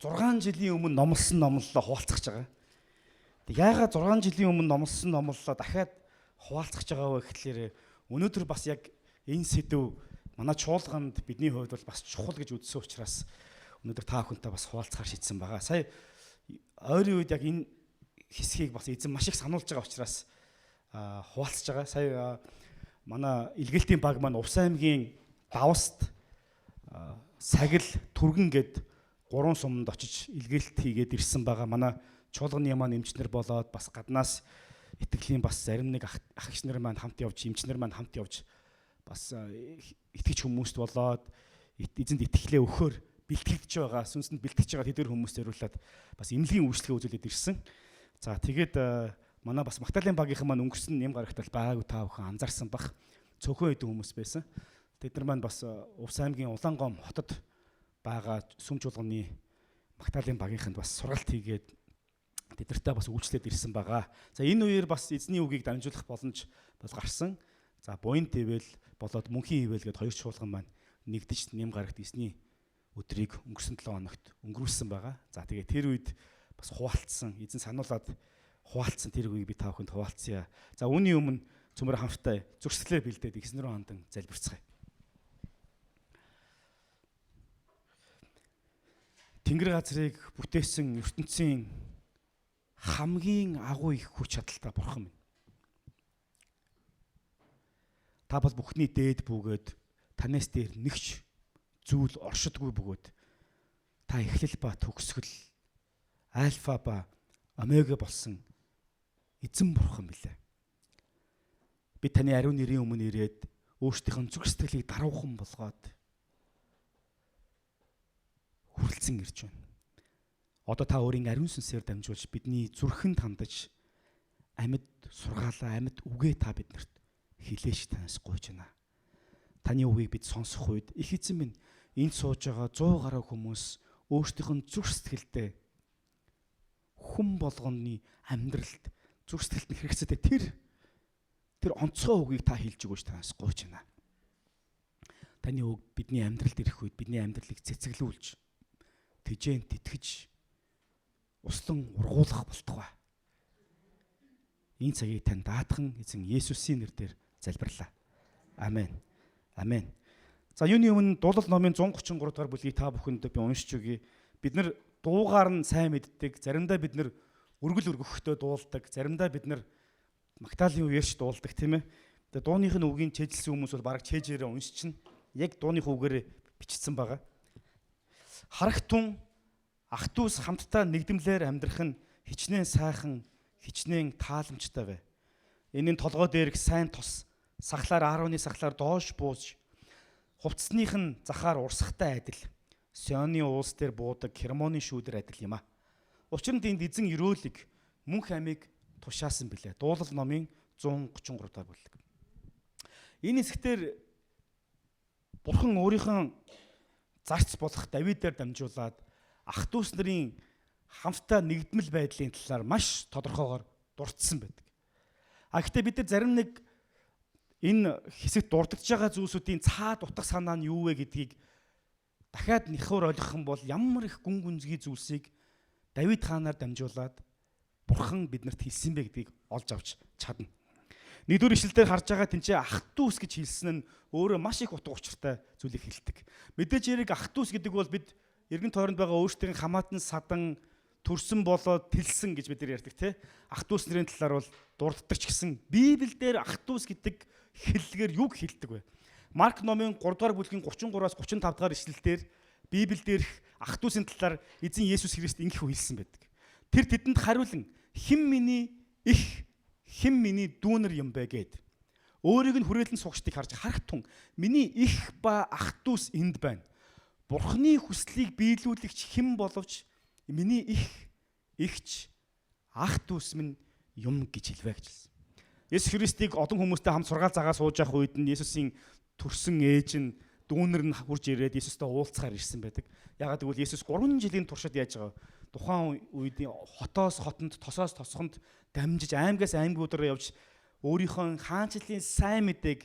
6 жилийн өмнө номлосон номлолоо хуваалцах байгаа. Тэг яагаад 6 жилийн өмнө номлосон номлолоо дахиад хуваалцах байгаа вэ гэхлээр өнөөдөр бас яг энэ сэдв манай чуулганд бидний хувьд бол бас чухал гэж үзсэн учраас өнөөдөр та бүхэнтэй бас хуваалцахаар шийдсэн байгаа. Сая ойрын үед яг энэ хэсгийг бас эзэн маш их сануулж байгаа учраас хуваалцаж байгаа. Сая манай илгээлтийн баг маань Увс аймгийн Даваст Сагил Түргэн гэд 3 суманд очиж илгээлт хийгээд ирсэн байгаа. Манай чуулганы маань эмчнэр болоод бас гаднаас итгэлийн бас зарим нэг агч нар маань хамт явж, эмчнэр маань хамт явж бас итгэж хүмүүст болоод эзэнд итгэлээ өгөхөөр бэлтгэж байгаа. Сүнсэнд бэлтгэж байгаа тэдгээр хүмүүст зориулаад бас эмнэлгийн үйлчлэгээ үзүүлээд ирсэн. За тэгээд манай бас Магдалины багийнхан маань өнгөрсөн нэм гарагтал байгаагүй та бүхэн анзаарсан бах. Цөөхөн хэдэн хүмүүс байсан. Тэд нар маань бас Увс аймгийн Улаангом хотод байгаа сүм чуулганы Магдалины багийнханд бас сургалт хийгээд тэдэртээ бас үйлчлээд ирсэн байгаа. За энэ үеэр бас эзний үгийг дамжуулах боломж бол гарсан. За буян тэвэл болоод мөнхийн ивэл гээд хоёр чуулган маань нэгдэж нэм гарагт эзний өдрийг өнгөрсөн 7 хоногт өнгөрүүлсэн байгаа. За тэгээд тэр үед бас хуваалцсан, эзэн сануулад хуваалцсан тэр үгийг би та бүхэнд хуваалцъя. За үүний өмнө цөмөр хамтдаа зурслээ бэлдээд эзэн рүү хандан залбирцгаая. Тэнгэр газрыг бүтээсэн ертөнцийн хамгийн агуу их хүч чадалтай бурхан минь. Та бол бүхний дээд бөгөөд танаас дээр нэгч зүйл оршидгүй бөгөөд та эхлэл ба төгсгөл альфа ба омега болсон эзэн бурхан билээ. Би таны ариун нэрийн өмнө ирээд өөрсдийнхөө зүрх сэтгэлийг даруухан болгоод хүрэлцэн ирж байна. Одоо та өөрийн ариун сүнсээр дамжуулж бидний зүрхэнд хандаж амьд сургаалаа, амьд үгээ та биднэрт хилээш танаас гуйж байна. Таны үгийг бид сонсох үед их эзэн минь энд сууж байгаа 100 гаруй хүмүүс өөрсдийнх нь зүрх сэтгэлдээ хүн болгоны амьдралд зүрх сэтгэлд нь хэрэгцээтэй тэр онцгой үгийг та хэлж өгөөч танаас гуйж байна. Таны үг бидний амьдралд ирэх үед бидний амьдралыг цэцэглүүлж тэжээнд тэтгэж услан ургуулах болтугай. Энэ цагийг тань даатхан эзэн Есүсийн нэрээр залбирлаа. Амен. Амен. За юуны өмнө дуулал номын 133 дугаар бүлгийг та бүхэнд би уншиж өгье. Бид нар дуугаар нь сайн мэддэг, заримдаа бид нар өргөл өргөхтэй дуулдаг, заримдаа бид нар Магдалины үеэрч дуулдаг тийм ээ. Тэгээ дууных нь үгийн чэжилсэн хүмүүс бол бараг чэжээрээ уншчихна. Яг дууных үгээр бичсэн байгаа. Харагтун ах トゥ ус хамтдаа нэгдмлэр амьдрах нь хичнээн сайхан, хичнээн тааламжтай бай. Энийн толгой дээрх сайн тос сахлаар 10-ны сахлаар доош бууж хувцсных нь захаар урсахтай адил Сионы уулс дээр буудаг Хермоны шүүдэр адил юм а. Учир нь энд эзэн өрөөлөг мөнх амийг тушаасан билээ. Дуулал номын 133 дахь бүлэг. Энэ хэсгээр Бурхан өөрийнхөө зарц болох Давидээр дамжуулаад ах トゥ ус нарын хамтдаа нэгдмэл байдлын талаар маш тодорхойгоор дурдсан байдаг. Гэхдээ бид нар зарим нэг энэ хэсэгт дурдж байгаа зүйлсүүдийн цаад утга санаа нь юу вэ гэдгийг дахиад нэхвэр ойлгох юм бол ямар их гүн гүнзгий зүйлсийг Давид хаанаар дамжуулаад Бурхан биднэрт хэлсэн бэ гэдгийг олж авч чадна. Нэгдүгээр ишлэлээр харж байгаа тэнцээ ах トゥ ус гэж хэлсэн нь өөрөө маш их утга учиртай зүйлийг хэлдэг. Мэдээж хэрэг ах トゥ ус гэдэг бол бид эргэн тойронд байгаа өөрсдийн хамаатан садан төрсөн болоод тэлсэн гэж бид нар ярьдаг тий. Ах トゥ ус нарын талаар бол дурддаг ч гэсэн Библиэлд ах トゥ ус гэдэг хэллэгээр юг хэлдэг вэ? Марк номын 3 дугаар бүлгийн 33-аас 35 дугаар ишлэлдэр Библиэлд ах トゥ усын талаар эзэн Есүс Христ ингэх хэлсэн байдаг. Тэр тэдэнд хариулан хэн миний их, хэн миний дүүнер юм бэ гэд. Өөрийг нь хүрээлэн суугчдыг харж харахтун миний их ба ах トゥ ус энд байна. Бурхны хүслийг биелүүлэгч хэн боловч миний их, ихч, ах トゥ ус минь юм гэж хэлвэ гэж хэлсэн. Есүс Христийг олон хүмүүстэй хамт сургаал цагаа сууж явах үед нь Есүсийн төрсөн ээж нь дүүнер нь хурж ирээд Есүстэй уулзахаар ирсэн байдаг. Ягаад гэвэл Есүс 3 жилийн туршид яаж байгаа? Тухайн үеийн хотоос хотонд, тосоос тосгонд дамжиж аймгаас аймгуудаараа явж өөрийнхөө хаанчлалын сайн мэдээг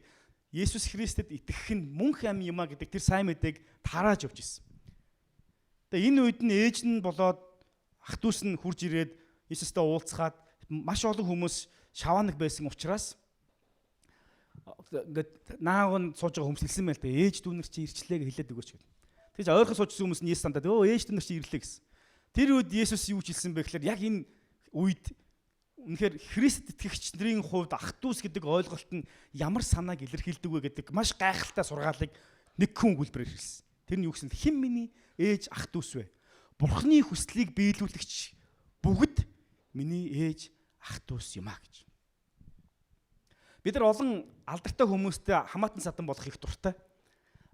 Есүс Христэд итгэх нь мөнх ам юм а гэдэг тэр сайн мэдээг тарааж явж ирсэн. Тэгээ энэ үед нь ээж нь болоод ах дүүс нь хурж ирээд Иесустэй уулзгаад маш олон хүмүүс шаваанаг байсан учраас ингээд наав нь сууж байгаа хүмүүс хэлсэн байл та ээж дүүнэр чи ирчлээ гэж хэлээд өгөөч гэдэг. Тэгэж ойрхон суужсэн хүмүүс нь Иесус сандаад ээж дүүнэр чи ирлээ гэсэн. Тэр үед Иесус юу ч хэлсэн бэ гэхээр яг энэ үед үнэхээр Христ итгэгчдийн хувьд ах дүүс гэдэг ойлголт нь ямар санааг илэрхийлдэг вэ гэдэг маш гайхалтай сургаалыг нэг хүн өгүүлбэрээр хэлсэн. Тэр нь юу гэсэн хэн миний ээж ах дүүс вэ? Бурхны хүслийг биелүүлэгч бүгд миний ээж ах дүүс юм а гэж. Бид нар олон алдартай хүмүүстэй хамаатан садан болох их дуртай.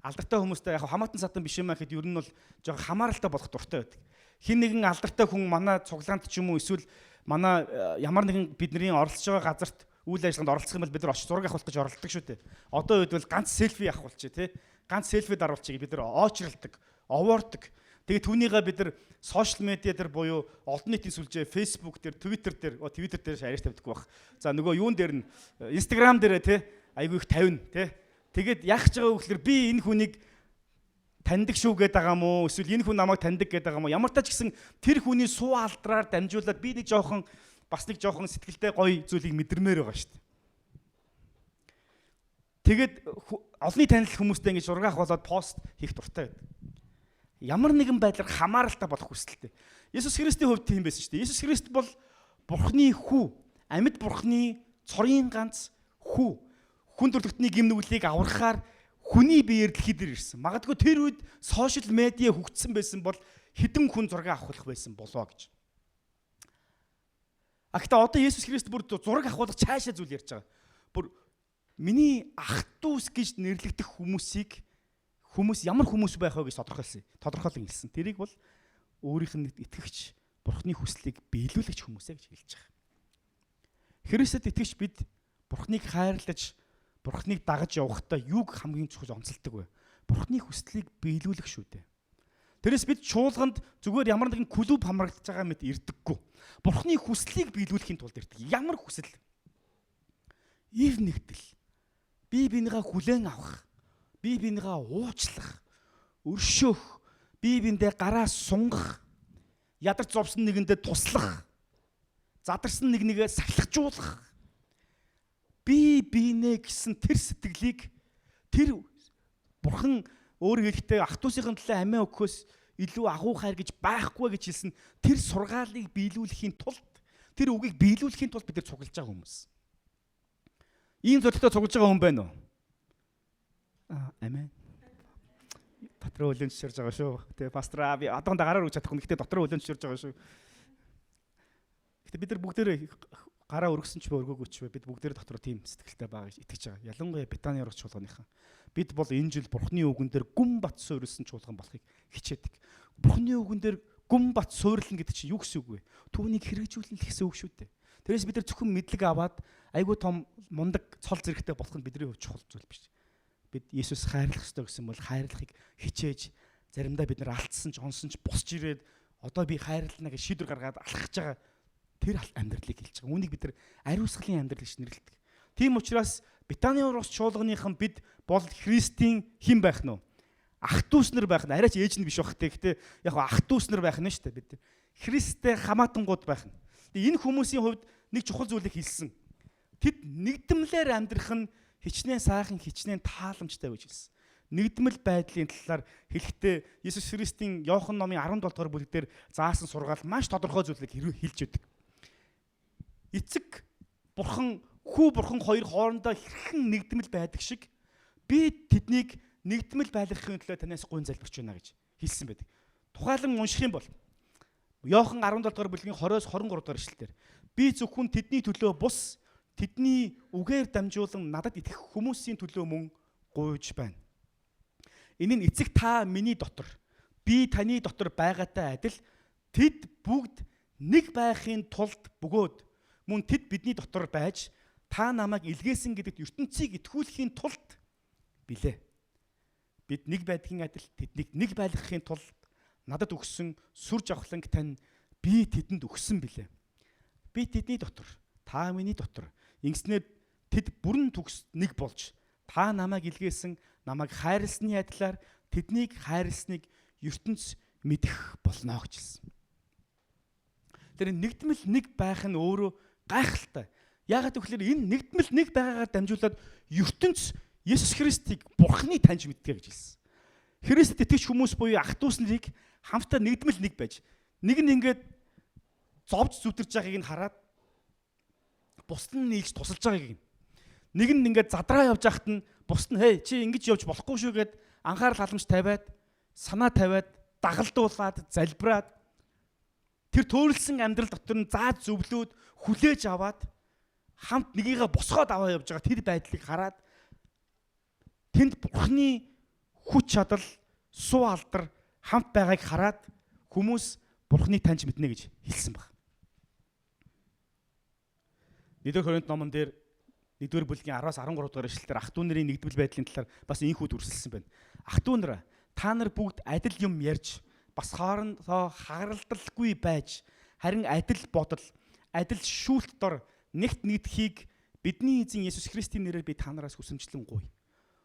Алдартай хүмүүстэй яг хамаатан садан биш юм аа гэхэд ер нь бол жоо хамааралтай болох дуртай байдаг. Хин нэгэн алдартай хүн манай цуглаанд ч юм уу эсвэл манай ямар нэгэн бидний оролцож байгаа газарт үйл ажиллагаанд оролцох юм бол бид нар очиж зураг авах гэж оролддог шүү дээ. Одоо үед бол ганц селфи авах болчих тий. Ганц селфи даруулчих бид нар очролдог, овоордог. Тэгээ түүнийгээ бид нар сошиал медиа дээр буюу олон нийтийн сүлжээ, Facebook дээр, Twitter дээр шаарьж тавьдаг байх. За нөгөө юун дээр нь Instagram дээр тий айгүй их тавина тий. Тэгээд яах гэж байгаа вэ гэхээр би энэ хүнийг таньдаг шүү гэдэг байгаа мó эсвэл энэ хүн намайг таньдаг гэдэг байгаа мó ямар ч гэсэн тэр хүний суу алдраар дамжуулаад би нэг жоохон сэтгэлдээ гоё зүйлийг мэдэрмээр байгаа шүү дээ. Тэгээд олонний танил хүмүүстэй ингэж зураг авах болоод пост хийх дуртай байдаг. Ямар нэгэн байдлаар хамааралтай болох хүсэлтэй. Иесус Христийн хувьд тийм байсан шүү дээ. Иесус Христ бол Бурхны хүү, амьд Бурхны цорын ганц хүү. Хүн төрлөختний гим нүглийг аврахаар хүний биеэр дэлхий дээр ирсэн. Магадгүй тэр үед сошиал медиа хөгжсөн байсан бол хэдэн хүн зураг авах байсан болоо гэж. Гэхдээ одоо Иесус Христ бүр зураг авах цаашаа зүйл ярьж байгаа. Бүр миний ах дүүс гэж нэрлэгдэх хүмүүс ямар хүмүүс байх вэ гэж тодорхойлон хэлсэн. Тэрийг бол өөрийнх нь итгэгч Бурхны хүслийг биелүүлэгч хүмүүсээ гэж хэлж байгаа. Христэд итгэгч бид Бурхныг хайрлаж, Бурхныг дагаж явахдаа юуг хамгийн чухал онцолдог вэ? Бурхны хүслийг биелүүлэх шүү дээ. Тэрээс бид чуулганд зүгээр ямар нэгэн клуб хамрагдаж байгаа мэт ирдэггүй. Бурхны хүслийг биелүүлэхийн тулд ирдэг. Ямар хүсэл? Ив нэгдэл. Бие бинийгаа хүлээн авах. Бие бинийгаа уучлах, өршөөх, бие биендээ гараа сунгах, ядарч зовсон нэгэндээ туслах, задарсан нэгээ сахилгажуулах. Бие биенээ гэсэн тэр сэтгэлийг тэр Бурхан өөрөөр хэлбэл ах дүүсийн төлөө амиа өгөхөөс илүү агуу хайр гэж байхгүй гэж хэлсэн тэр сургаалыг биелүүлэхийн тулд тэр үгийг биелүүлэхийн тулд бид нар цуглаж байгаа хүмүүс. Ийм зорилготой цуглаж байгаа хүн байна уу? Амен. Дотроо өлөн ширж байгаа шүү. Тэгээ пастор би одоохондоо гараар өгч чадахгүй. Гэхдээ дотроо өлөн ширж байгаа шүү. Гэхдээ бид нар бүгдээрээ гараа өргөсөн ч өргөөгүй ч бид бүгдээрээ дотроо тийм сэтгэлтэй байгаа гэж итгэж байгаа. Ялангуяа Бетани орох чуулганыхан. Бид бол энэ жил Бурхны үгэн дээр гүн бат суурилсан чуулган болохыг хичээдэг. Бурхны үгэн дээр гүн бат суурилна гэдэг чинь юу гэсэн үг вэ? Түүнийг хэрэгжүүлнэ гэсэн үг шүү дээ. Тэрээс бид нар зөвхөн мэдлэг аваад айгүй том мундаг цол зэрэгтэй болох нь бидний хувьд чухал зүйл биш. Бид Иесус хайрлах ёстой гэсэн бол хайрлахыг хичээж заримдаа бид нар алдсан ч онсон ч босч ирээд одоо би хайрлана гэж шийдвэр гаргаад алхаж байгаа тэр амьдралыг хэлж байгаа. Үүнийг бид нар ариусгалын амьдрал гэж нэрлэдэг. Тийм учраас Бетани орос чуулганыхан бид бол Христийн хэн байх нь вэ? Ах дүүснэр байх нь арайч ээж нь биш байх гэхдээ яг ах дүүснэр байх нь шүү дээ бид. Христтэй хамаатангууд байх нь. Энэ хүмүүсийн хувьд нэг чухал зүйлийг хэлсэн. Тэд нэгдмлэр амьдрах нь хичнээн сайхан, хичнээн тааламжтай гэж хэлсэн. Нэгдмэл байдлын талаар хэлэхдээ Иесус Христийн Иохан номын 17 дугаар бүлэг дээр заасан сургаал маш тодорхой зүйлийг хэлж өгдөг. Эцэг Бурхан, хүү Бурхан хоёр хоорондоо хэрхэн нэгдмэл байдаг шиг би тэднийг нэгдмэл байлгахын төлөө танаас гуйн залбирч байна гэж хэлсэн байдаг. Тухайлан унших юм бол Иохан 17 дугаар бүлгийн 20-23 дугаар ишлэлээр би зөвхөн тэдний төлөө бус тэдний үгээр дамжуулан надад итгэх хүмүүсийн төлөө мөн гуйж байна. Энэ нь эцэг та миний дотор, би таны дотор байгаатай адил тэд бүгд нэг байхын тулд бөгөөд мөн тэд бидний дотор байж та намайг илгээсэн гэдэгт ертөнцийг итгүүлэхийн тулд билээ. Бид нэг байдгийн адил тэднийг нэг байлгахын тулд надад өгсөн сүр жавхланг тань би тэдэнд өгсөн билээ. Би тэдний дотор, та миний дотор ингэснээр тэд бүрэн төгс нэг болж та намайг илгээсэн, намайг хайрлсны адилаар тэднийг хайрлсныг ертөнц мэдэх болно гэж хэлсэн. Тэр нэгдмэл нэг байх нь өөрөө гайхалтай. Яагаад гэвэл энэ нэгдмэл нэг байгаагаар дамжуулаад ертөнц Есүс Христийг Бурхны таньж мэддэг гэж хэлсэн. Христэд итгэж хүмүүс буюу ах дүүс нарыг хамтдаа нэгдмэл нэг байж нэг нь ингээд зовж зүтэрж байгааг нь хараад бусд нь нийлж тусалж байгааг нэг нь ингээд задраа явж байхад нь бусд нь хей чи ингэж явж болохгүй шүү гэд анхаарал халамж тавиад санаа тавиад дагалдуулаад залбираад тэр төөрөлсөн амьдрал дотор нь зааж зөвлөөд хүлээж аваад хамт нэгийгээ босгоод аваа явж байгаа тэр байдлыг хараад тэнд Бурхны хүч чадал суу алдар хамт байгааг хараад хүмүүс Бурхныг таньж мэднэ гэж хэлсэн баг. 1-р Коринт номон дээр 1-р бүлгийн 10-аас 13 дугаар эшлэлээр ах トゥ нарын нэгдвэл байдлын талаар бас ийхүү дүрсэлсэн байна. Ах トゥ нар та нар бүгд адил юм ярьж бас хоорондоо харалдалгүй байж харин адил бодол, адил шүүлт дор нэгт нэгдэхийг бидний эзэн Есүс Христийн нэрээр би та нараас хүсэмжлэн гуй.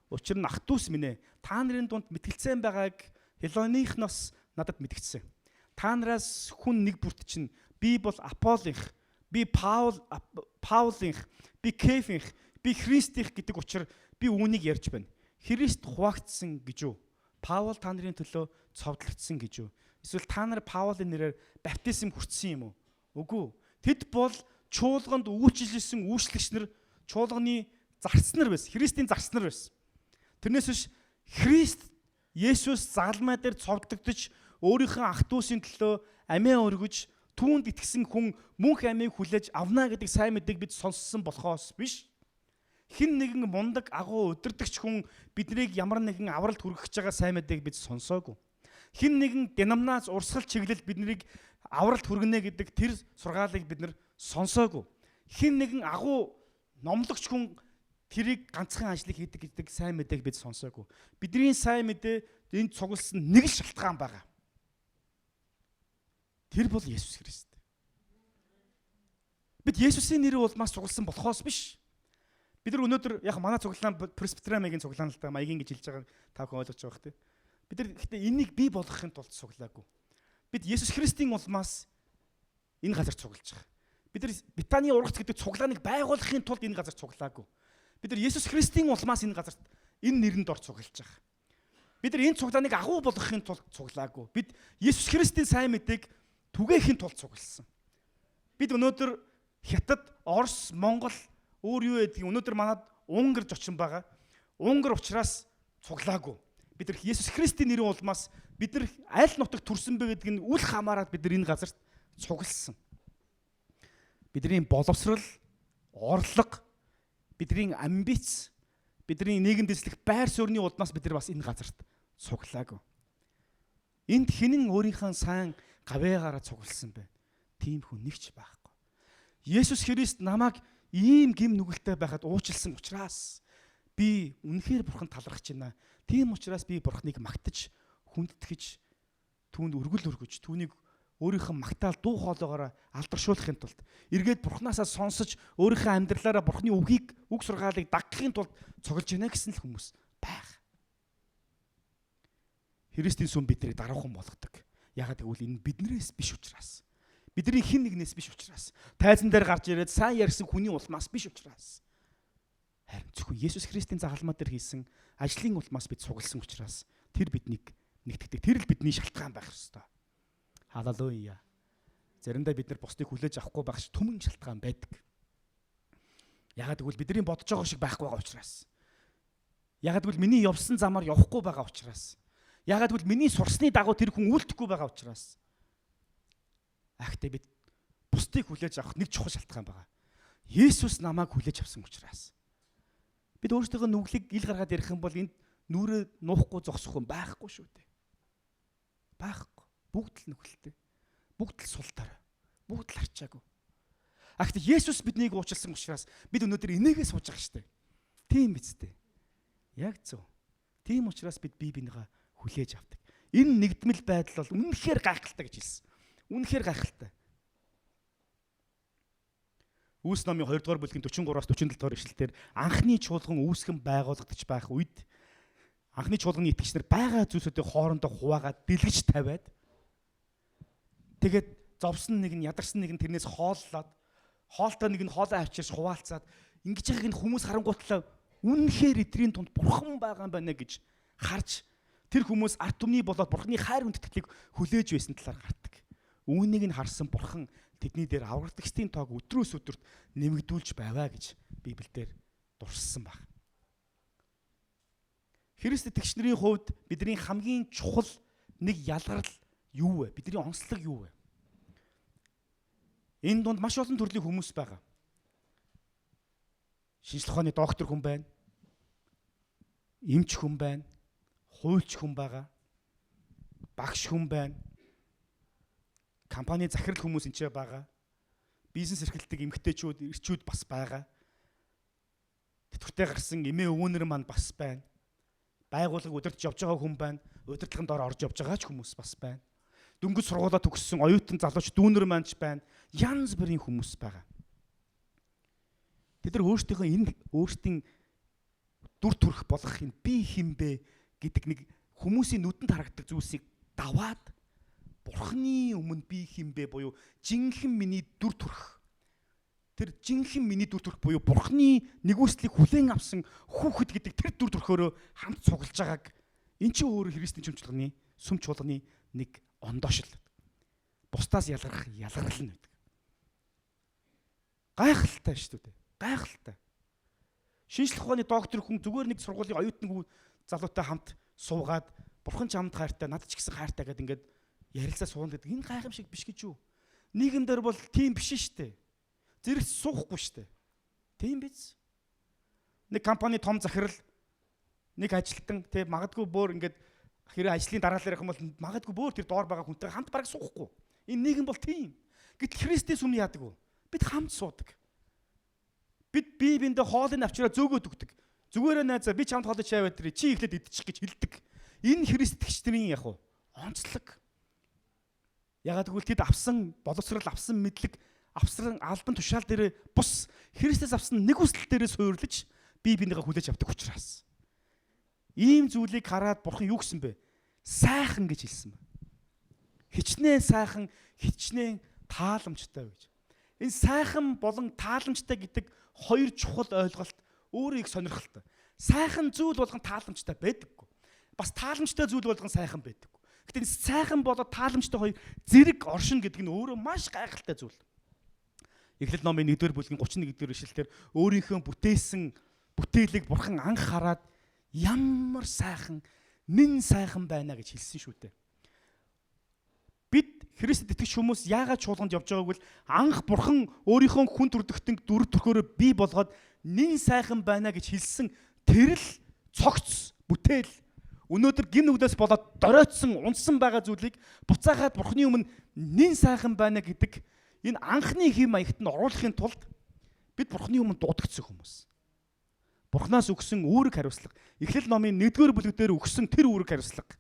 Учир нь ах トゥ минь ээ та нарын дунд мэтгэлцэн байгааг Хелоныхноос надад мэдгдсэн. Та нараас хүн нэг бүрт чинь би бол Аполлих, би Паулынх, би Кефинх, би Христих гэдэг учраас би үүнийг ярьж байна. Христ хуваагдсан гэж үү? Паул та нарын төлөө цовдлогдсон гэж үү? Эсвэл та нар Паулын нэрээр баптизм хүртсэн юм уу? Үгүй. Тэд бол чуулганд үйлчилсэн үйлчлэгч нар, чуулганы зарц нар байсан. Христийн зарц нар байсан. Тэрнээс биш Христ Есүс загалмай дээр цовдлогдож өөрийнхөө ах トゥ усийн төлөө амиа өргөж түүнд итгэсэн хүн мөнх амийг хүлээж авна гэдэг сайн мэдээг бид сонссон болохоос биш. Хэн нэгэн мундаг агуу өдөрдөгч хүн биднийг ямар нэгэн авралт хүргэж байгаа сайн мэдээг бид сонсоогүй. Хэн нэгэн динамнаас урсгал чиглэл биднийг авралт хүргэнэ гэдэг тэр сургаалыг бид нар сонсоогүй. Хэн нэгэн агуу номлогч хүн тэрийг ганцхан ажлыг хийдэг гэдэг сайн мэдээг бид сонсоогүй. Бидний сайн мэдээ энд цугласан нэг л шалтгаан байгаа. Тэр бол Есүс Христ. Бид Есүсийн нэрээр улмаас цугласан болохоос биш. Бид нар өнөөдөр яг манай цуглаан пресбитерианыгийн цуглаан л та маягийн гэж хэлж байгаа та бүхэн ойлгож байгаа бох тий. Бид нар гэхдээ энийг бий болгохын тулд цуглаагүй. Бид Есүс Христийн улмаас энэ газар цуглаж байгаа. Бид нар Битаний ургац гэдэг цуглааныг байгуулахын тулд энэ газар цуглаагүй. Бид нар Есүс Христийн улмаас энэ газарт энэ нэрэнд ор цуглаж байгаа. Бид нар энэ цуглааныг агуу болгохын тулд цуглаагүй. Бид Есүс Христийн сайн мэдээг түгээхийн тулд цугласан. Бид өнөөдөр Хятад, Орос, Монгол өөр юу гэдгийг өнөөдөр манад Унгарж очин байгаа. Унгар учраас цуглаагүй. Бид нар Есүс Христийн нэрийн улмаас бид нар аль нутагт төрсөн бэ гэдгийг үл хамааран бид нар энэ газарт цугласан. Бидний боловсрал, орлого, бидний амбиц, бидний нийгэм дэслэх байр суурьны улмаас бид нар бас энэ газарт цуглаагүй. Энд хинэн өөрийнхөө сайн гавьяагаараа цугласан бэ? Тийм хүн нэг ч байхгүй. Есүс Христ намайг ийм гим нүгэлтэй байхад уучлсан учраас би үнэхээр Бурханд талархаж байна. Тийм учраас би Бурханыг магтаж, хүндэтгэж, түүнд өргөл өргөж, түүнийг өөрийнхөө магтаал дуу хоолойгоор алдаршуулахын тулд эргээд Бурханаасаа сонсож, өөрийнхөө амьдралаараа Бурханы үг сургаалыг дагахын тулд цуглаж байна гэсэн л хүмүүс байх. Христийн сүм биднийг даруухан болгодог. Ягаад гэвэл энэ биднээс биш учраас. Бидний хэн нэгнээс биш учраас. Тайзан дээр гарч ирээд сайн ярьсан хүний улмаас биш учраас. Харин зөвхөн Есүс Христийн загалмаа дээр хийсэн ажлын улмаас бид цугласан учраас тэр биднийг нэгтгэдэг. Тэр л бидний шалтгаан байх ёстой. Халелуя. Заримдаа бид нар бусдыг хүлээж авахгүй байх түмэн шалтгаан байдаг. Ягаад гэвэл бидний бодож байгаа шиг байхгүй байгаа учраас. Ягаад гэвэл миний явсан замаар явахгүй байгаа учраас. Ягаад гэвэл миний сурсны дагуу тэр хүн үлдэхгүй байгаа учраас. Ахтай бид бусдыг хүлээж авах нэг чухал шалтгаан байгаа. Есүс намайг хүлээж авсан учраас. Бид өөрсдөө нүглийг ил гаргаад ярих юм бол энд нүрээ нуухгүй зогсох хүн байхгүй шүү дээ. Байхгүй. Бүгд л нүгэлтэй. Бүгд л султаар. Бүгд л арчаагүй. Ахтай Есүс биднийг уучлсан учраас бид өнөөдөр энийгээ сууж байгаа шүү дээ. Тийм биз дээ. Яг зөв. Тийм учраас бид бие бинийгаа хүлээж авдаг. Энэ нэгдмэл байдал бол үнэхээр гайхалтай гэж хэлсэн. Үнэхээр гайхалтай. Үүс номын 2 дугаар бүлгийн 43-аас 47 дугаар ишлэлээр анхны чуулган үүсгэн байгуулагдаж байх үед анхны чуулганы итгэгчнэр байгаа зүйлсүүдийг хоорондоо хуваагаад дэлгэж тавиад Тэгээд зовсон нэг нь ядарсан нэг нь тэрнээс хооллоод хоолтой нэг нь хоолоо авчирч хуваалцаад ингэж байгааг нь хүмүүс харангуутлаа үнэхээр эдрийн тунд бурхан байгаа юм байна гэж харж тэр хүмүүс арт түмний болоод бурханы хайр хүндэтгэлийг хүлээж байсан талаар гардаг. Үүнийг нь харсан бурхан тэдний дээр аврагдагчдын тоог өдрөөс өдөрт нэмэгдүүлж байгаа гэж Библиэлд дурссан баг. Христ итгэгчнэрийн хувьд бидний хамгийн чухал нэг ялгарл юу вэ? Бидний онцлог юу вэ? Энэ дунд маш олон төрлийн хүмүүс байгаа. Шинжлэх ухааны доктор хүн байна. Эмч хүн байна. Хуульч хүн байгаа. Багш хүн байна. Компани захирал хүмүүс энэ ч байгаа. Бизнес эрхэлдэг эмэгтэйчүүд, эрчүүд бас байгаа. Тэтгэвртэй гарсан эмээ өвгөнөр маань бас байна. Байгууллага удирдах явж байгаа хүн байна. Удирдлагын доор орж явж байгаа ч хүмүүс бас байна. Дөнгөж сургуулаа төгссөн оюутан залууч дүүнер маань ч байна. Янз бүрийн хүмүүс байгаа. Тэд нар өөрсдийн дүр төрх болох энэ би хинбэ гэдэг нэг хүмүүсийн нүдэнд харагддаг зүйлсийг даваад бурхны өмнө би хинбэ буюу жинхэнэ миний дүр төрх. Тэр жинхэнэ миний дүр төрх буюу бурхны нэгүслийг хүлээн авсан хүүхэд гэдэг тэр дүр төрхөөрөө хамт цуглаж байгааг эн чинь өөрөө Христийн чуулганы сүм чуулганы нэг ондоошил. Бусдаас ялгарх ялгарл нь байдаг. Гайхалтай шүү дээ. Гайхалтай. Шинжлэх ухааны доктор хүн зүгээр нэг сургуулийн оюутан залуутай хамт суугаад бурхан чамд хайртай, надад ч гэсэн хайртай гэдэг ингээд ярилцаа суuna гэдэг энэ гайхамшиг биш гэж юу? Нийгэмдэр бол тийм биш шүү дээ. Зэрэгт суухгүй шүү дээ. Тийм биз? Нэг компани том захирал нэг ажилтан тэг магадгүй бүр ингээд хэрэг ажлын дараалал ярих юм бол магадгүй бүр тэр доор байгаа хүнтэй хамт бараг суухгүй. Энэ нийгэм бол тийм. Гэтэл Христийн сүм яадаг вэ? Бид хамт суудаг. Бид бие биендээ хоолыг авчираа зөөгөөд өгдөг. Зүгээрээ найзаа би чамд хоолой чай аваад чи ихлэд идчих гэж хэлдэг. Энэ христчдийн яг уу онцлог. Ягаад гэвэл тэд авсан боловсрал авсан мэдлэг авсан албан тушаал дээр бус Христэс авсан нэг үсэл дээрээ суйрлаж бие биендээ хүлээж авдаг учраас. Ийм зүйлийг хараад бурхан юу гэсэн бэ? Сайхан гэж хэлсэн ба. Хичнээн сайхан, хичнээн тааламжтай гэж. Энэ сайхан болон тааламжтай гэдэг хоёр чухал ойлголт өөрөө их сонирхолтой. Сайхан зүйл болгон тааламжтай байдаггүй. Бас тааламжтай зүйл болгон сайхан байдаггүй. Гэтэл сайхан болоод тааламжтай хоёр зэрэг оршин гэдэг нь өөрөө маш гайхалтай зүйл. Эхлэл номын 1-р бүлгийн 31-р ишлэлээр өөрийнхөө бүтээсэн бүтээлийг бурхан анх хараад ямар сайхан, нэн сайхан байна гэж хэлсэн шүү дээ. Бид Христэд итгэж хүмүүс яагаад чуулганд явж байгааг бол анх бурхан өөрийнхөө хүн төрдөгтөн дүр төрхөөрөө бий болгоод нэн сайхан байна гэж хэлсэн тэр л цогц бүтээл өнөөдөр гин нүгдээс болоод доройтсон унсан байгаа зүйлийг буцаагаад бурханы өмнө нэн сайхан байна гэдэг энэ анхны хэм маягт нь оруулахын тулд бид бурханы өмнө дуудагдсан хүмүүс. Бурханаас өгсөн үүрэг хариуцлага. Эхлэл номын 1-р бүлэг дээр өгсөн тэр үүрэг хариуцлага.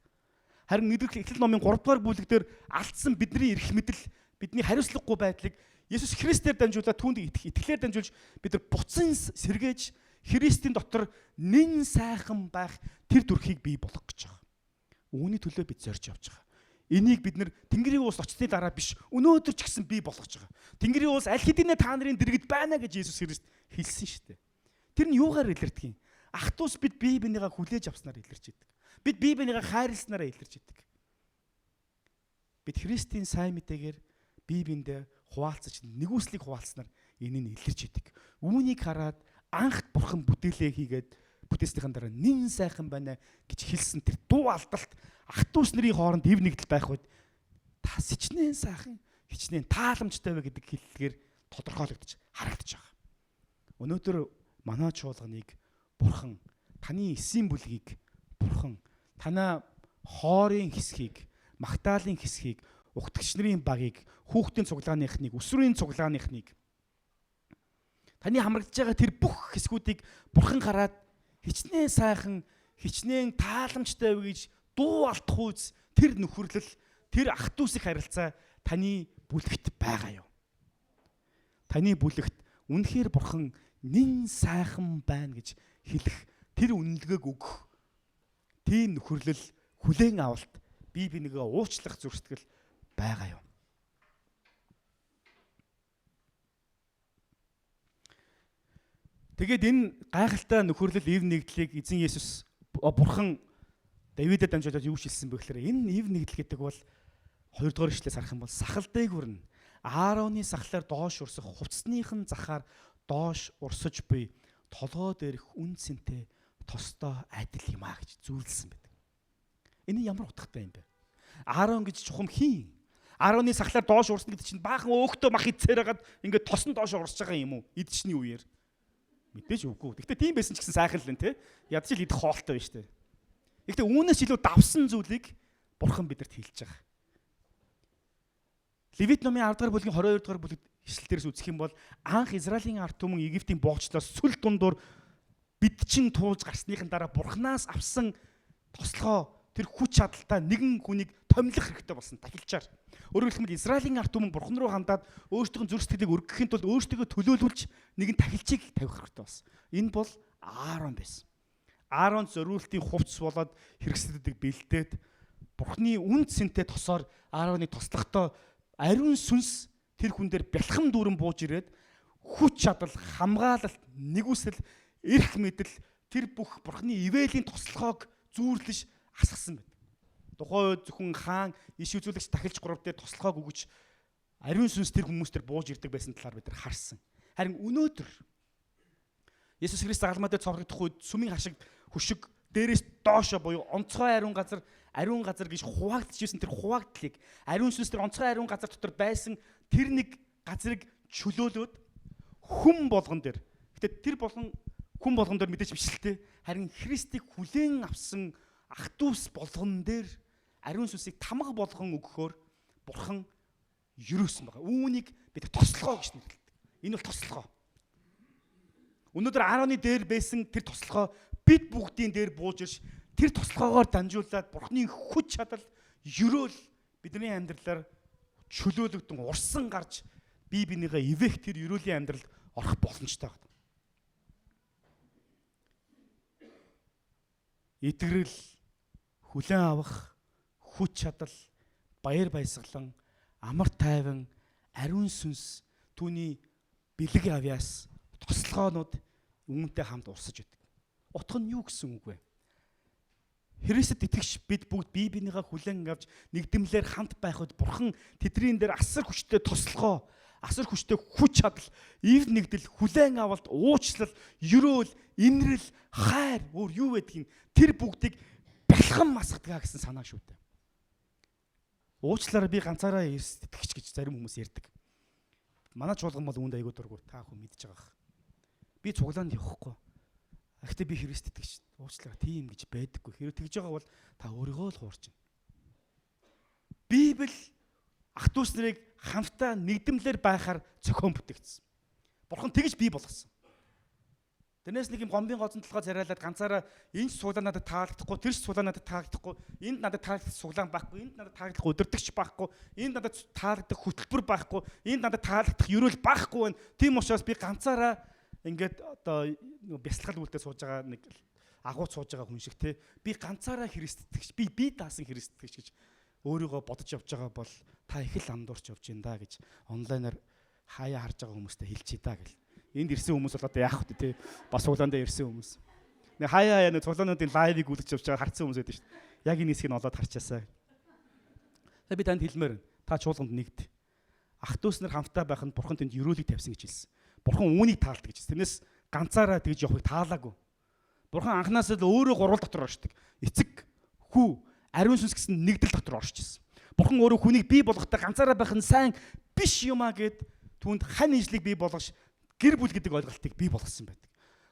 Харин Эхлэл номын 3-р бүлэг дээр алдсан бидний эрх мэдэл, бидний хариуцлагагүй байдлыг Есүс Христээр дамжуулаад түүнд итгэлээр дамжуулж бид нар буцан сэргээж Христийн дотор нэн сайхан байх тэр дүрхийг бий болгох гэж байгаа. Үүний төлөө бид зорж явж байгаа. Энийг бид нар Тэнгэрийн уус очсны дараа биш өнөөдөр ч гэсэн бий болгож байгаа. Тэнгэрийн уус аль хэдийнэ та нарын дэргэд байна гэж Есүс Христ хэлсэн шүү дээ. Тэр нь юугаар илэрдэг юм? Ах トゥ ус бид бие бинийгаа хүлээж авснаар илэрч идэг. Бид бие бинийгаа хайрласнараа илэрч идэг. Бид Христийн сайн мэдээгээр бие биендээ хуваалцаж нэгүслийг хуваалцснаар энэ нь илэрч идэг. Үүнийг хараад анх бурхан бүтээлээ хийгээд бүтээснийхэн дараа нэн сайхан байна гэж хэлсэн тэр дуу алдалт ах トゥ ус нарын хооронд ив нэгдэл байх үед та хичнээн сайхан, хичнээн тааламжтай вэ гэдэг хэллэгээр тодорхойлогдож харагдаж байгаа. Өнөөдөр манай чуулганыг бурхан таны эсийн бүлгийг бурхан танаа хоорын хэсгийг, магтаалын хэсгийг, угтагч нарын багийг, хүүхдийн цуглааныхныг, өсвөрийн цуглааныхныг таны хамрагдж байгаа тэр бүх хэсгүүдийг бурхан хараад хичнээн сайхан, хичнээн тааламжтай вэ гэж дуу алдах үз тэр нөхөрлөл, тэр ах トゥ усыг харилцаа таны бүлэгт байгаа юу? Таны бүлэгт үнэхээр бурхан нэн сайхан байна гэж хэлэх тэр үнэлгээг өгөх тийм нөхөрлөл хүлээн авалт бие бинийгээ уучлах зурстгэл байгаа юу? Тэгээд энэ гайхалтай нөхөрлөл ив нэгдлийг эзэн Есүс бурхан Давидэд дамжуулаад юу шилсэн бэ гэхээр энэ ив нэгдэл гэдэг бол 2 дугаар ишлээс харах юм бол сахал дээгүүр нь Аароны сахлаар доош урсах хувцсныхын захаар доош урсаж буй толгой дээрх үн цэнтэй тостоо адил юм а гэж зөвлөсөн байдаг. Энэ ямар утгатай юм бэ? Аарон гэж чухам хин? Аароны сахлаар доош урсна гэдэг чинь баахан өөхтөө мах идсээр хагаад ингээд тосон доош урсж байгаа юм уу? Идчихний үеэр. Мэдээж үгүй. Гэхдээ тийм байсан ч гэсэн сайхан л энэ, тэ? Ядч л идэх хоолтой байна шүү дээ. Гэхдээ үүнээс илүү давсан зүйлийг бурхан бидэнд хэлж байгаа. Левит номын 10 дугаар бүлгийн 22 дугаар бүлэг ишлэлдээс үзэх юм бол анх Израилийн ард түмэн Египтийн боогчлоос сүл дундуур бидчин туулж гарсныхын дараа бурханаас авсан тослогоо тэр хүч чадалтай нэгэн хүнийг томилох хэрэгтэй болсон тахилчаар. Өөрөөр хэлбэл Израилийн ард түмэн бурхан руу хандаад өөрсдөө зүрх сэтгэлийг өргөхийн тулд өөрсдөө төлөөлүүлж нэгэн тахилчийг тавих хэрэгтэй болсон. Энэ бол Аарон байсан. Аарон зориултын хувцс болоод хэрэгсдэдэг бэлдээд бурхны үн цэнтэй тосоор Аароны тослоготой ариун сүнс тэр хүн дээр бялхам дүүрэн бууж ирээд хүч чадал, хамгаалалт, нэгүсэл, эрх мэдэл тэр бүх бурхны ивэлийн тослогоог зүүрлэж асгасан байдаг. Тухайн үед зөвхөн хаан, иш үзүүлэгч тахилч 3 дээр тослогоог өгөж ариун сүнс тэр хүмүүс дээр бууж ирдэг байсан талаар бид нар харсан. Харин өнөөдөр Есүс Христ загалмай дээр цоврогдох үед сүмийн хашиг хөшиг дээрээс доошо буюу онцгой ариун газар гэж хуваагдчихсэн тэр хуваагдлыг ариун сүнс тэр онцгой ариун газар дотор байсан тэр нэг газрыг чөлөөлөөд хүн болгон дээр. Гэтэ тэр болгон хүн болгон дээр мэдээж бичлээ. Харин Христийг хүлээн авсан ах дүүс болгон дээр ариун сүнсийг тамга болгон өгөхөөр бурхан юрөөсөн байгаа. Үүнийг бид тослогоо гэж нэрлэдэг. Энэ бол тослогоо. Өнөөдөр Аароны дээр байсан тэр тослогоо бид бүгдийн дээр бууж ирж тэр тослогоогоор дамжуулаад бурхны хүч чадал ерөөл бидний амьдралаар чөлөөлөгдөн урсан гарч бие бинийгээ ивэх тэр ерөөлийн амьдралд орох боломжтой байна. Итгэрэл, хүлээн авах, хүч чадал, баяр баясгалан, амар тайван, ариун сүнс түүний бэлэг авьяас тослогоонууд үүнтэй хамт урсаж идэг. Утга нь юу гэсэн үг вэ? Христэд итгэж бид бүгд бие бинийгээ хүлээн авч нэгдмэлээр хамт байхад бурхан тэдний дээр асар хүчтэй тослогоо, асар хүчтэй хүч чадал, ив нэгдэл, хүлээн авалт, уучлал, ерөөл, инрэл, хайр өөр юу гэдгийг тэр бүгдийг бэлхэн масгадаг гэсэн санаа шүү дээ. Уучлаараа би ганцаараа итгэж гэж зарим хүмүүс ярьдаг. Манай чуулган бол үүнд аягүй дургуй та хүн мэдж байгаа. Би цуглаанд явахгүй. Гэхдээ би Христ итгэж уучлаарай тийм гэж байдаггүй. Хэрэв тэгж байгаа бол та өөрийгөө л хуурч байна. Библи ах дүүс нарыг хамтдаа нэгдмэлээр байхаар зохион бүтээгдсэн. Бурхан тэгж бий болгосон. Тэрнээс нэг юм гомбын гоцон толгой царайлаад ганцаараа энэ суглаа надад таалагдахгүй, тэр суглаа надад таалагдахгүй, энд надад таалагдах суглаан байхгүй, энд надад таалагдах өдөртөгч байхгүй, энд надад таалагдах хөтөлбөр байхгүй, энд надад таалагдах ерөөл байхгүй байна. Тийм учраас би ганцаараа ингээд одоо бясалгал үлдээ сууж байгаа нэг агуу сууж байгаа хүн шиг те би ганцаараа Христ итгэж би даасан Христ итгэж гэж өөрийгөө бодож явж байгаа бол та их л андуурч явж байна да гэж онлайнаар хаяа харж байгаа хүмүүстээ хэлчихье да гэл. Энд ирсэн хүмүүс бол одоо яах вэ те бас цуглаандаа ирсэн хүмүүс. Нэг хаяа нэг цуглаануудын лайвыг үзэж явж байгаа харцсан хүмүүс байдаг шүү дээ. Яг энэ хэсгийг олоод харчаасаа. За би танд хэлмээр та чуулганд нэгд. Ах дүүс нар хамтдаа байх нь бурхан тэнд ерөөлийг тавьсан гэж хэлсэн. Бурхан үүнийг таалдаг гэж. Тэрнээс ганцаараа тэгж явахыг таалаагүй. Бурхан анханаас л өөрөө гурвал дотор оршдог. Эцэг, хүү, ариун сүнс гэсэн нэгдэл дотор оршиж ирсэн. Бурхан өөрөө хүнийг бий болгохдоо ганцаараа байх нь сайн биш юм а гэд түүнд хань ижлийг бий болгож гэр бүл гэдэг ойлголтыг бий болгосон байдаг.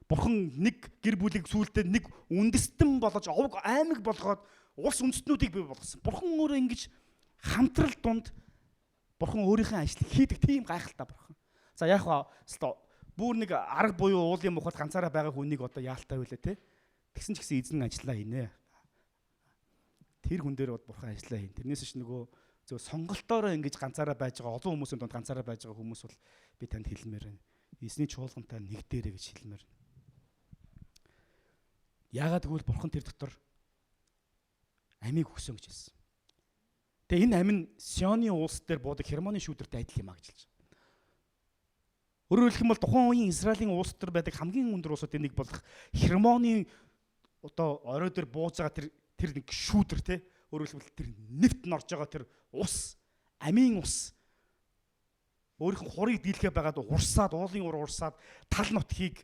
Бурхан нэг гэр бүлийг сүүлдээ нэг үндэстэн болгож овг аймаг болгоод улс үндэстнүүдийг бий болгосон. Бурхан өөрөө ингэж хамтрал дунд бурхан өөрийнхөө ажлыг хийдэг тийм гайхалтай бурхан. За яг бүр нэг арга буюу уулын мухад ганцаараа байгаа хүнийг одоо яалтай байлаа те. Тэгсэн ч гэсэн эзэн ажиллаа хийнэ. Тэр хүн дээр бол бурхан ажиллаа хийн. Тэрнээс ч нөгөө зөв сонголтоороо ингэж ганцаараа байж байгаа олон хүмүүсийн дунд ганцаараа байж байгаа хүмүүс бол би танд хэлмээр байна. Эзний чуулгантай нэгдээрэй гэж хэлмээр байна. Яагаад гэвэл бурхан тэр дотор амийг өгсөн гэж хэлсэн. Тэгээ энэ амь нь Сионы улс дээр буудаг Хермоны шүүдэртэй адил юм а гэж хэлж байна. Өөрөөр хэлэх юм бол тухайн үеийн Израилийн улс төр байдаг хамгийн өндөр улсуудын нэг болох Хермоны одоо орой дээр бууж байгаа тэр нэг шүүдэр те. Өөрөөр хэлбэл тэр нэвт норж байгаа тэр ус, амийн ус өөрийнх нь хурыг дийлхэ байгаад урсаад, уулын ур урсаад тал нутгийг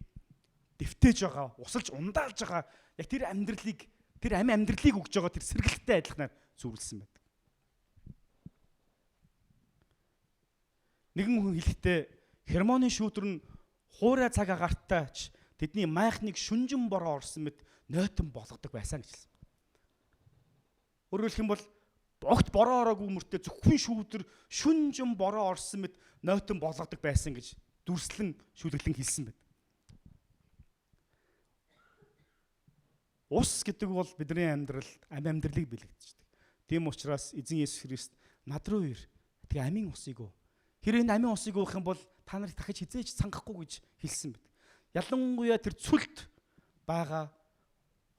дэвтээж байгаа, усалж ундаалж байгаа яг тэр амьдралыг, тэр амь амьдралыг өгж байгаа тэр сэргэлттэй адилханаар зүрлсэн байдаг. Нэгэн хүн хэлэхдээ Хермоны шүүдэр нь хуурай цаг агаарттайч тэдний майхныг шүнжин бороо орсон мэт нойтон болгодог байсан гэж хэлсэн. Өөрөөр хэлэх юм бол огт бороо ороогүй мөртөө зөвхөн шүүдэр шүнжин бороо орсон мэт нойтон болгодог байсан гэж дүрслэн шүлэглэн хэлсэн байна. Ус гэдэг бол бидний амьдрал, амь амьдралыг бэлэгддэг. Тийм учраас эзэн Есүс Христ над руу ир. Тэгээ амийн усыг өө. Хэрэг энэ амийн усыг уух юм бол та нарыг дахиж хизээж сангахгүй гэж хэлсэн байна. Ялангуяа тэр цүлт байгаа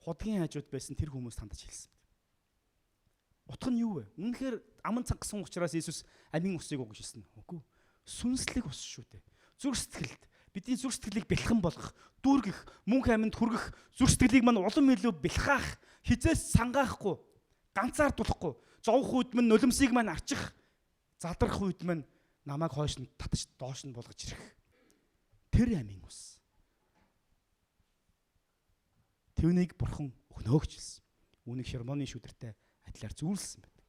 худгийн хажууд байсан тэр хүмүүс тандж хэлсэн байна. Утга нь юу вэ? Үнэхээр аман цангасан учраас Есүс амийн усыг ууг гэж хэлсэн. Үгүй. Сүнслэг ус шүү дээ. Зүрх сэтгэлд бидний зүрх сэтгэлийг бэлхэн болгох, дүүргэх, мөнх амьд хүргэх зүрх сэтгэлийг мань улам илүү бэлхаах, хизээс сангаахгүй, ганцаардуулахгүй, зовх үед мань нулимсыг мань арчих, задрах үед мань намайг хойш нь татаж доош нь болгож ирэх. Тэр амийн ус. Түүнийг бурхан өгнө гэж хэлсэн. Үүнийг Хермоны шүдэртэй адилаар зүйлсэн байна.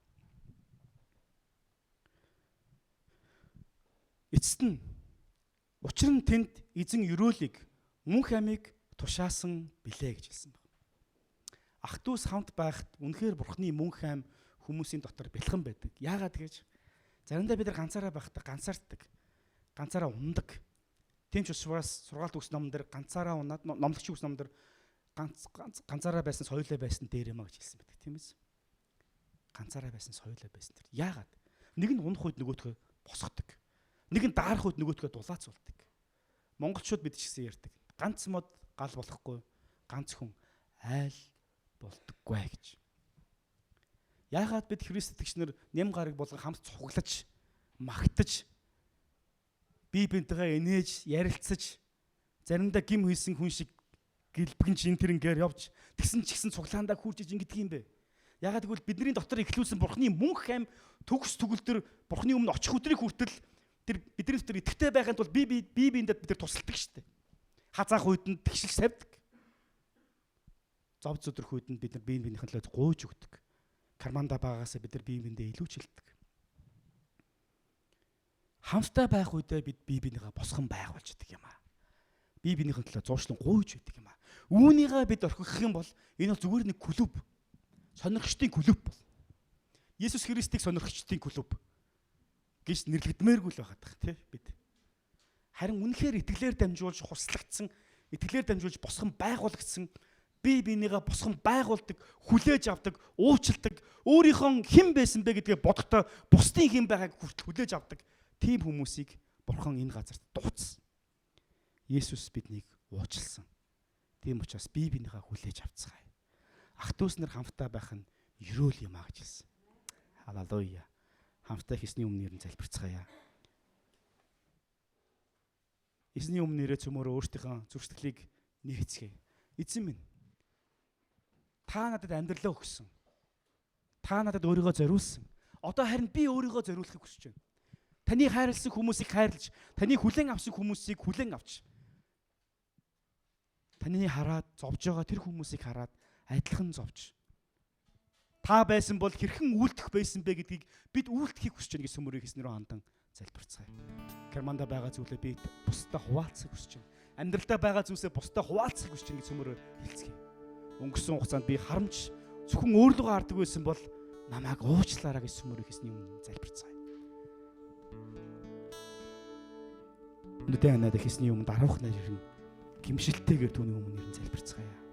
Эцэст нь учир нь тэнд эзэн өрөөлийг мөнх амийг тушаасан билээ гэж хэлсэн байна. Ах トゥ ус хамт байхад үнэхээр бурхны мөнх ам хүмүүсийн дотор бэлхэн байдаг. Яагаад гэж? Заримдаа бид нар ганцаараа байхдаа ганцаарддаг. Ганцаараа ундаг. Тийм ч учраас сургаалт өгс номдэр ганцаараа унаад номлогч өгс номдэр ганцаараа байсан соёлоо байсан дээр юм а гэж хэлсэн байдаг. Тийм ээ. Ганцаараа байсан соёлоо байсан тэр. Яагаад? Нэг нь унах үед нөгөөтгөө босгодог. Нэг нь даарах үед нөгөөтгөө дулаацуулдаг. Монголчууд бид ч гэсэн ярьдаг. Ганц мод гал болохгүй, ганц хүн айл болдоггүй гэж. Яагаад бид Христ итгэгчнэр нэм гараг болгон хамт цуглаж, магтаж, бие биентэйгээ инээж, ярилцаж, заримдаа гим хийсэн хүн шиг гэлбгэн чин тэрнгээр явж, тэгсэн ч гэсэн цуглаандаа хурж ингэдэг юм бэ? Яагаад гэвэл бидний дотор ихлүүлсэн бурхны мөнх ам төгс төгөлдөр бурхны өмнө очих өдрийг хүртэл тэр бидний дотор итгэвтэй байхын тулд бие биендээ бид нар тусалдаг шүү дээ. Хазаах үед нь тэгшил савьдаг. Зов зүдрэх үед нь бид нар бие биенийхэн төлөө гуйж өгдөг. Карманда багаасаа бид нар бие биендээ илүүчилдэг. Хамтдаа байх үедээ бид бие биенийгээ босгон байгуулждаг юм аа. Бие биенийхэн төлөө зуушлан гуйж өгдөг юм аа. Үүнийгээ бид орхих юм бол энэ бол зүгээр нэг клуб. Сонирхчдын клуб бол. Есүс Христийг сонирхчдын клуб гэж нэрлэгдмээргүй л байгаад байна тий бид. Харин үнэхээр итгэлээр дамжуулж хуслагдсан, итгэлээр дамжуулж босгон байгуулагдсан, бие биенийгээ босгон байгуулдаг, хүлээж авдаг, уучилдаг, өөрийнхөө хэн байсан бэ гэдгээ бодохдоо бусдын хэн байгааг хүртэл хүлээж авдаг тийм хүмүүсийг бурхан энэ газарт дууцсан. Есүс биднийг уучлсан. Тийм учраас бие биенийгээ хүлээж авцгаая. Ах トゥ ус нар хамтдаа байх нь ерөөл юм а гэж хэлсэн. Халелуя. Хамтдаа хийсний өмнө нэрэн залбирцгаая. Эзний өмнө нэрээ цөмөрөө өөртөөхөө зүрх сэтгэлийг нээцгээе. Эзэн минь. Та надад амьдралаа өгсөн. Та надад өөрийгөө зориулсан. Одоо харин би өөрийгөө зориулахыг хүсэж байна. Таны хайрлсан хүмүүсийг хайрлаж, таны хүлээн авсан хүмүүсийг хүлээн авч. Таны хараад зовж байгаа тэр хүмүүсийг хараад адилхан зовж. Та байсан бол хэрхэн үйлдэх байсан бэ гэдгийг бид үйлдэхийг хүсэж байна гэж сүмөрийг хийснээр хандан залбирцгаая. Карманда байгаа зүйлээ би бусдаа хуваалцахыг хүсэж байна. Амьдралдаа байгаа зүйлсээ бусдаа хуваалцахыг хүсэж байна гэж сүмөрөө хэлцгээе. Өнгөрсөн хугацаанд би харамж зөвхөн өөрлөгөө хардаг байсан бол намайг уучлаарай гэж сүмөрийг хийсний өмнө залбирцгаая. Нүдэ анаад хийсний өмнө дараах нэрэн гимшилтэйгээр түүний өмнө нэрэн залбирцгаая.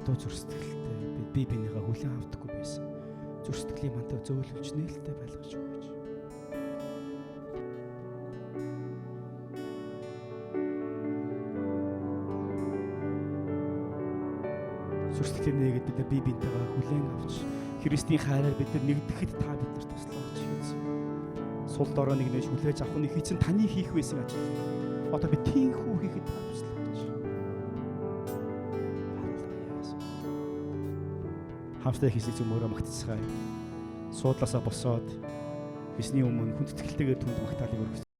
ядуу зүрх сэтгэлтэй би бинийгээ хүлээн авдаггүй байсан. Зүрх сэтгэлийн мантай зөөлөвч нээлттэй байлгаж өгөөч. Зүрх сэтгэлийн нээгээд бид нар бие биентэйгээ хүлээн авч Христийн хайраар бид нар нэгдэхэд та биднэрт туслаач хийсэн. Сул дорой нэг нэж хүлээж авах нь хийцэн таны хийх байсан ажил. Одоо би тийхүү хийхэд та туслаач. Хамтдаа хийсийг зөвмөрөө магтцгаая. Суудлаасаа босоод Христний өмнө хүндэтгэлтэйгээр түнд магтаалыг өргөж